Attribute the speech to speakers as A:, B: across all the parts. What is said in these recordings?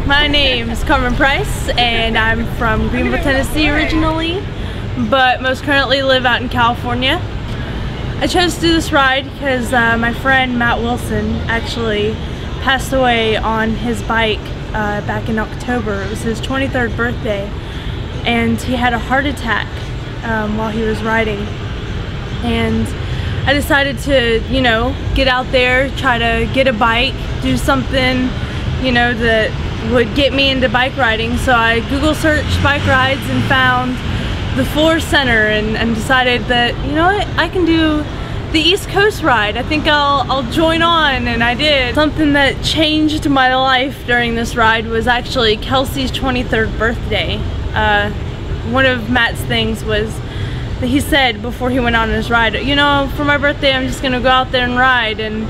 A: my name is Carmen Price and I'm from Greenville, Tennessee originally, but most currently live out in California. I chose to do this ride because my friend Matt Wilson actually passed away on his bike back in October. It was his 23rd birthday and he had a heart attack while he was riding. And I decided to, you know, get out there, try to get a bike, do something, you know, that would get me into bike riding. So I Google searched bike rides and found the Fuller Center and decided that, you know what, I can do the East Coast ride. I think I'll join on, and I did. Something that changed my life during this ride was actually Kelsey's 23rd birthday. One of Matt's things was that he said before he went on his ride, you know, for my birthday I'm just gonna go out there and ride. And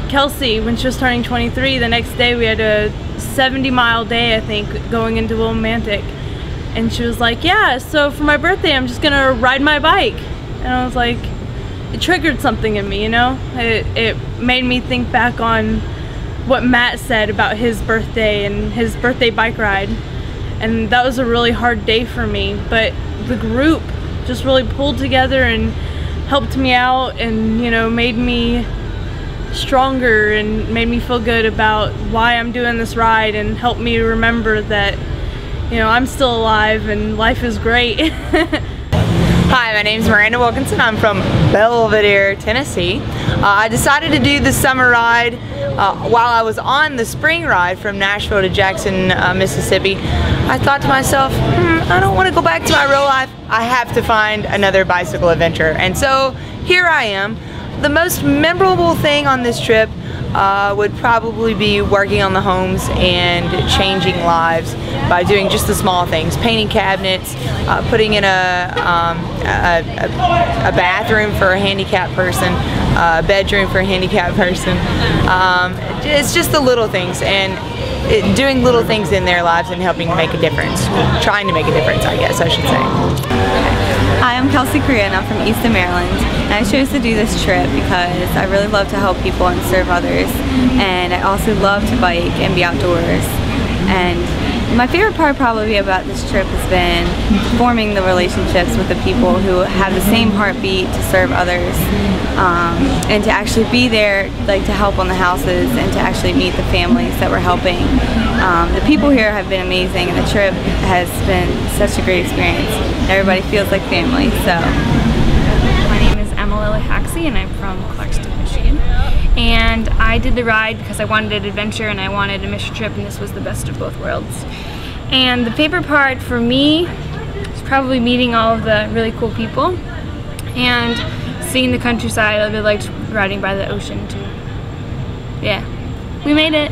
A: Kelsey, when she was turning 23, the next day we had a 70-mile day, I think, going into Willimantic. And she was like, yeah, so for my birthday I'm just gonna ride my bike. And I was like, it triggered something in me, you know? It made me think back on what Matt said about his birthday and his birthday bike ride. And that was a really hard day for me, but the group just really pulled together and helped me out and, you know, made me stronger and made me feel good about why I'm doing this ride and helped me remember that, you know, I'm still alive and life is great.
B: Hi, my name is Miranda Wilkinson. I'm from Belvedere, Tennessee. I decided to do the summer ride while I was on the spring ride from Nashville to Jackson, Mississippi. I thought to myself, I don't want to go back to my real life. I have to find another bicycle adventure. And so here I am. The most memorable thing on this trip would probably be working on the homes and changing lives by doing just the small things. Painting cabinets, putting in a bathroom for a handicapped person, a bedroom for a handicapped person. It's just the little things, and doing little things in their lives and helping to make a difference. Trying to make a difference, I guess I should say.
C: Hi, I'm Kelsey Correa and I'm from Easton, Maryland. And I chose to do this trip because I really love to help people and serve others. And I also love to bike and be outdoors. And my favorite part probably about this trip has been forming the relationships with the people who have the same heartbeat to serve others, and to actually be there, like to help on the houses and to actually meet the families that we're helping. The people here have been amazing and the trip has been such a great experience. Everybody feels like family. So.
D: My name is Emily Haxey and I'm from Clarkston, Michigan. And I did the ride because I wanted an adventure and I wanted a mission trip, and this was the best of both worlds. And the favorite part for me is probably meeting all of the really cool people and seeing the countryside. I really liked riding by the ocean too. Yeah, we made it.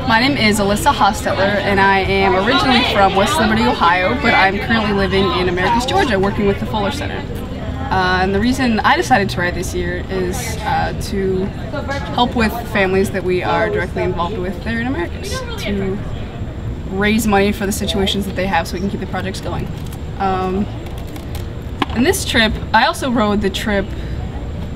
E: My name is Alyssa Hostetler and I am originally from West Liberty, Ohio, but I'm currently living in Americus, Georgia, working with the Fuller Center. And the reason I decided to ride this year is to help with families that we are directly involved with there in Americus, to raise money for the situations that they have so we can keep the projects going. And this trip, I also rode the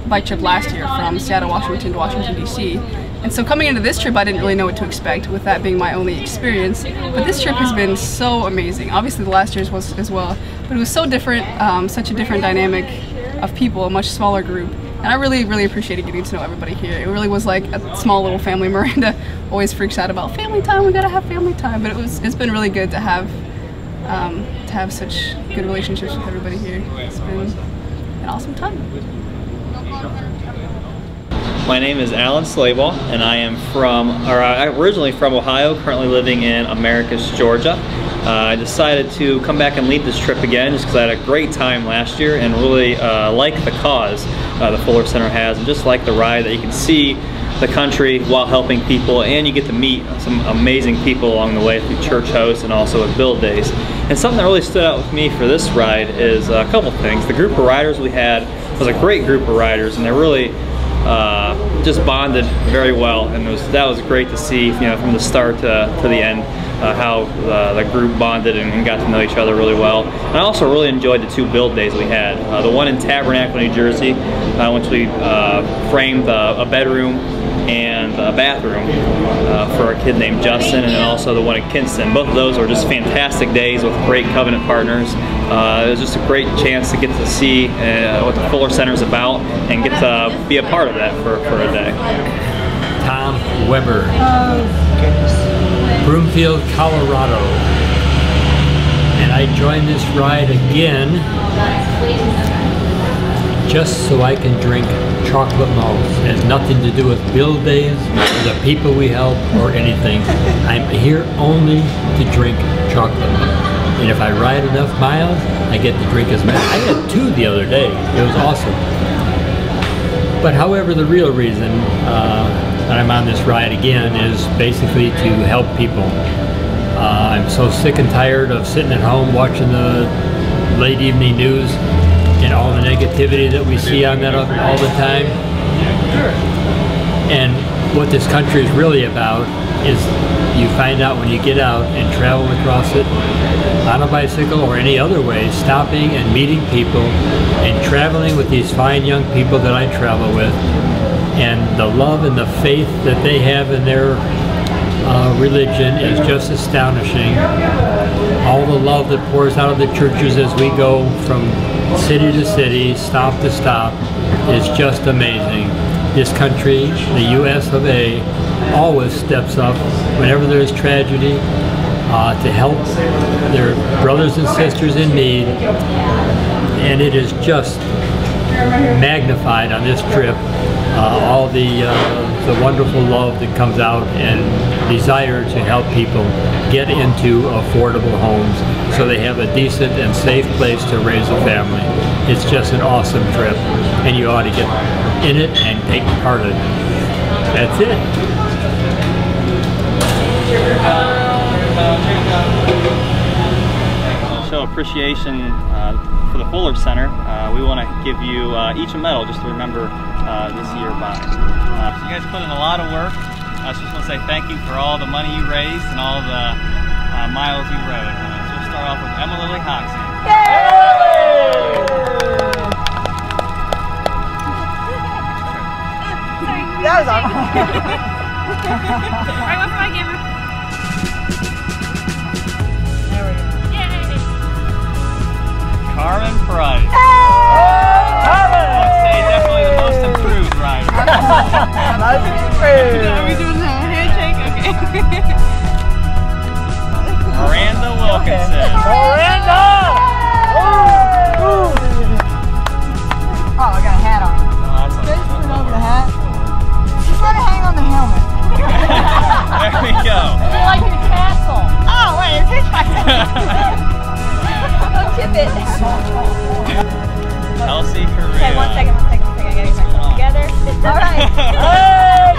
E: bike trip last year from Seattle, Washington to Washington, D.C. And so coming into this trip, I didn't really know what to expect, with that being my only experience. But this trip has been so amazing. Obviously the last year's was as well, but it was so different, such a different dynamic of people, a much smaller group. And I really, really appreciated getting to know everybody here. It really was like a small little family. Miranda always freaks out about family time, we gotta have family time. But it's been really good to have such good relationships with everybody here. It's been an awesome time.
F: My name is Alan Slayball, and I am originally from Ohio, currently living in Americus, Georgia. I decided to come back and lead this trip again just because I had a great time last year and really like the cause the Fuller Center has, and just like the ride that you can see the country while helping people, and you get to meet some amazing people along the way through church hosts and also at build days. And something that really stood out with me for this ride is a couple things. The group of riders we had was a great group of riders, and they really just bonded very well, and that was great to see, you know, from the start to the end, how the group bonded and got to know each other really well. And I also really enjoyed the two build days we had. The one in Tabernacle, New Jersey, which we framed a bedroom and a bathroom for a kid named Justin, and then also the one in Kinston. Both of those were just fantastic days with great Covenant partners. It was just a great chance to get to see what the Fuller Center is about and get to be a part of that for a day.
G: Tom Weber, Broomfield, Colorado. And I joined this ride again just so I can drink chocolate malts. It has nothing to do with build days, the people we help, or anything. I'm here only to drink chocolate malt. And if I ride enough miles, I get to drink as many. I had 2 the other day. It was awesome. But however, the real reason that I'm on this ride again is basically to help people. I'm so sick and tired of sitting at home watching the late evening news and all the negativity that we see on that all the time. And what this country is really about is you find out when you get out and travel across it on a bicycle or any other way, stopping and meeting people and traveling with these fine young people that I travel with, and the love and the faith that they have in their religion is just astonishing. All the love that pours out of the churches as we go from city to city, stop to stop, is just amazing. This country, the US of A, always steps up whenever there's tragedy to help their brothers and sisters in need, and it is just magnified on this trip. All the wonderful love that comes out and desire to help people get into affordable homes so they have a decent and safe place to raise a family. It's just an awesome trip, and you ought to get in it and take part in it. That's it.
F: Show appreciation for the Fuller Center. We want to give you each a medal just to remember this year by. So you guys put in a lot of work. I just want to say thank you for all the money you raised and all the miles you rode. So we'll start off with Emma Lily Hoxie.
B: That was awesome.
D: Right before I gave her.
B: There we go.
D: Yay!
F: Carmen Price. I'd say definitely the most improved rider.
B: Most improved.
A: Are we doing a handshake? Okay.
F: Miranda Wilkinson.
B: Miranda! Oh, I got a hat on. Just put it over the hat. Just let it hang on the helmet.
F: There we go.
B: Like your castle. Oh, wait, it's his Don't tip it.
F: Kelsey Correa.
B: Okay, one second. I gotta get myself together. All right.
F: Hey,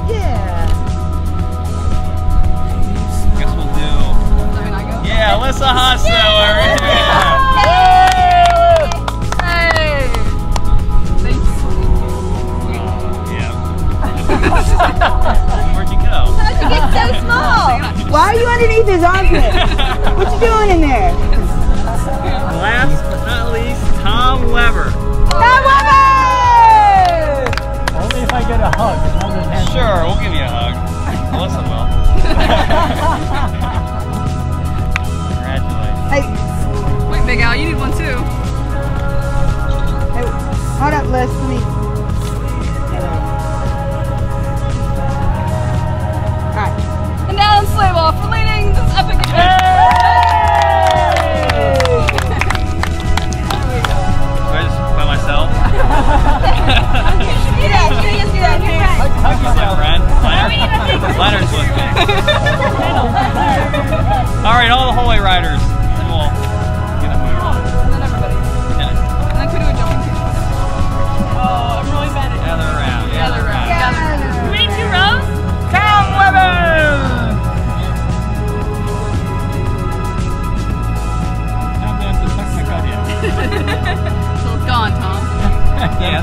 B: Yeah.
F: Guess we'll do. Yeah, Alyssa Hosseller. Where'd you go?
B: How'd you get so small? Why are you underneath his armpit? What you doing in there?
F: Last but not least, Tom Weber.
B: Tom Weber!
G: Only if I get a hug.
F: Sure, we'll give you a hug. Alyssa will. Congratulations.
B: Hey,
A: Wait, Big Al, you need one too.
B: hey, hold up, Liz. Let me.
A: And now it's Slave Off for leading this epic event.
F: I just by myself.
B: Do that. Just do that.
F: Hug yourself, friend. Leonard's with me. All right, all the holy riders. Then we'll get a move on.
A: And then everybody.
F: Yeah.
A: And then can we do a jumping too? Oh, I'm really bad at it.
F: Gather around.
A: Gather around.
D: Do we need 2 rows?
B: Tom Weber!
A: So it's gone, Tom.
F: Yeah.